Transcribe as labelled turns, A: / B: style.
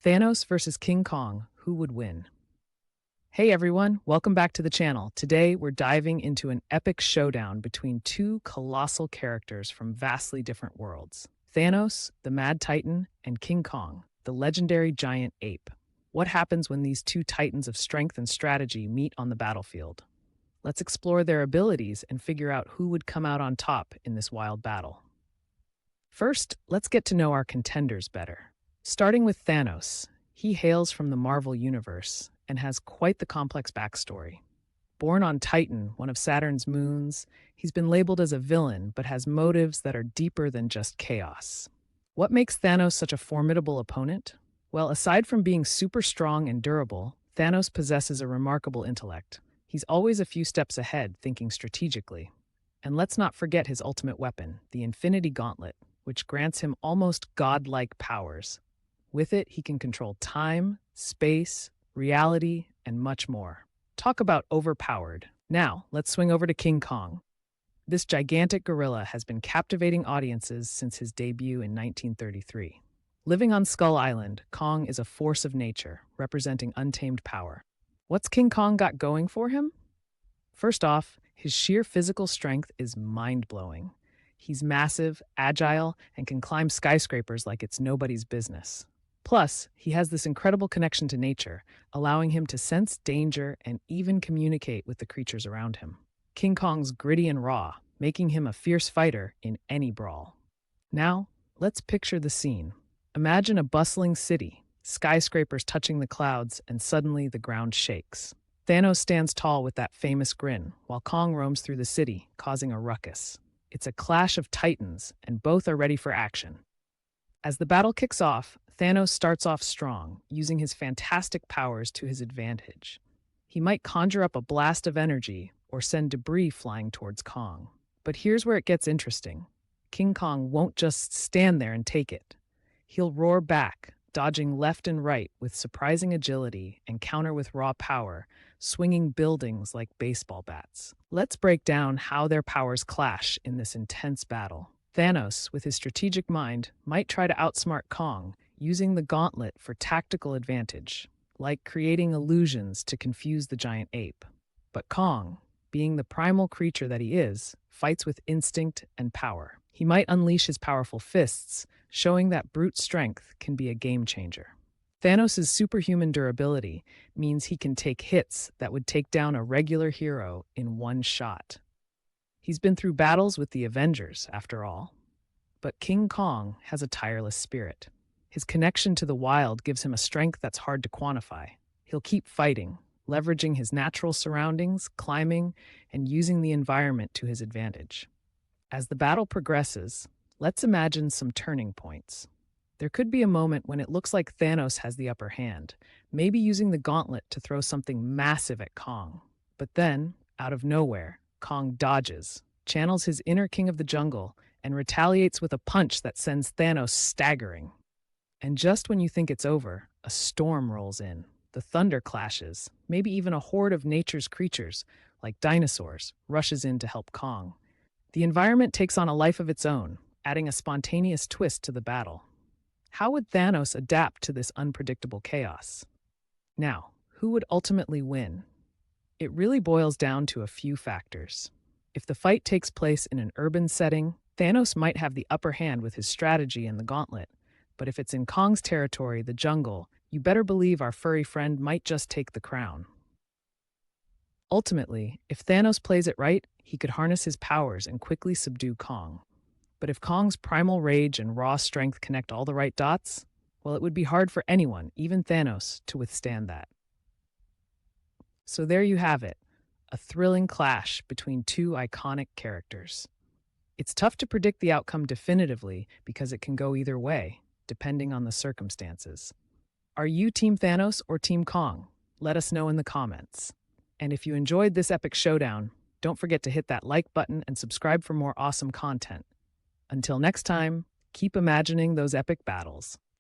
A: Thanos versus King Kong, who would win? Hey everyone, welcome back to the channel. Today we're diving into an epic showdown between two colossal characters from vastly different worlds. Thanos, the Mad Titan, and King Kong, the legendary giant ape. What happens when these two titans of strength and strategy meet on the battlefield? Let's explore their abilities and figure out who would come out on top in this wild battle. First, let's get to know our contenders better. Starting with Thanos, he hails from the Marvel Universe and has quite the complex backstory. Born on Titan, one of Saturn's moons, he's been labeled as a villain but has motives that are deeper than just chaos. What makes Thanos such a formidable opponent? Well, aside from being super strong and durable, Thanos possesses a remarkable intellect. He's always a few steps ahead, thinking strategically. And let's not forget his ultimate weapon, the Infinity Gauntlet, which grants him almost godlike powers. With it, he can control time, space, reality, and much more. Talk about overpowered. Now, let's swing over to King Kong. This gigantic gorilla has been captivating audiences since his debut in 1933. Living on Skull Island, Kong is a force of nature, representing untamed power. What's King Kong got going for him? First off, his sheer physical strength is mind-blowing. He's massive, agile, and can climb skyscrapers like it's nobody's business. Plus, he has this incredible connection to nature, allowing him to sense danger and even communicate with the creatures around him. King Kong's gritty and raw, making him a fierce fighter in any brawl. Now, let's picture the scene. Imagine a bustling city, skyscrapers touching the clouds, and suddenly the ground shakes. Thanos stands tall with that famous grin, while Kong roams through the city, causing a ruckus. It's a clash of titans, and both are ready for action. As the battle kicks off, Thanos starts off strong, using his fantastic powers to his advantage. He might conjure up a blast of energy or send debris flying towards Kong. But here's where it gets interesting. King Kong won't just stand there and take it. He'll roar back, dodging left and right with surprising agility and counter with raw power, swinging buildings like baseball bats. Let's break down how their powers clash in this intense battle. Thanos, with his strategic mind, might try to outsmart Kong, using the gauntlet for tactical advantage, like creating illusions to confuse the giant ape. But Kong, being the primal creature that he is, fights with instinct and power. He might unleash his powerful fists, showing that brute strength can be a game changer. Thanos' superhuman durability means he can take hits that would take down a regular hero in one shot. He's been through battles with the Avengers, after all. But King Kong has a tireless spirit. His connection to the wild gives him a strength that's hard to quantify. He'll keep fighting, leveraging his natural surroundings, climbing, and using the environment to his advantage. As the battle progresses, let's imagine some turning points. There could be a moment when it looks like Thanos has the upper hand, maybe using the gauntlet to throw something massive at Kong. But then, out of nowhere, Kong dodges, channels his inner king of the jungle, and retaliates with a punch that sends Thanos staggering. And just when you think it's over, a storm rolls in. The thunder clashes, maybe even a horde of nature's creatures, like dinosaurs, rushes in to help Kong. The environment takes on a life of its own, adding a spontaneous twist to the battle. How would Thanos adapt to this unpredictable chaos? Now, who would ultimately win? It really boils down to a few factors. If the fight takes place in an urban setting, Thanos might have the upper hand with his strategy and the gauntlet. But if it's in Kong's territory, the jungle, you better believe our furry friend might just take the crown. Ultimately, if Thanos plays it right, he could harness his powers and quickly subdue Kong. But if Kong's primal rage and raw strength connect all the right dots, well, it would be hard for anyone, even Thanos, to withstand that. So there you have it, a thrilling clash between two iconic characters. It's tough to predict the outcome definitively because it can go either way, depending on the circumstances. Are you Team Thanos or Team Kong? Let us know in the comments. And if you enjoyed this epic showdown, don't forget to hit that like button and subscribe for more awesome content. Until next time, keep imagining those epic battles.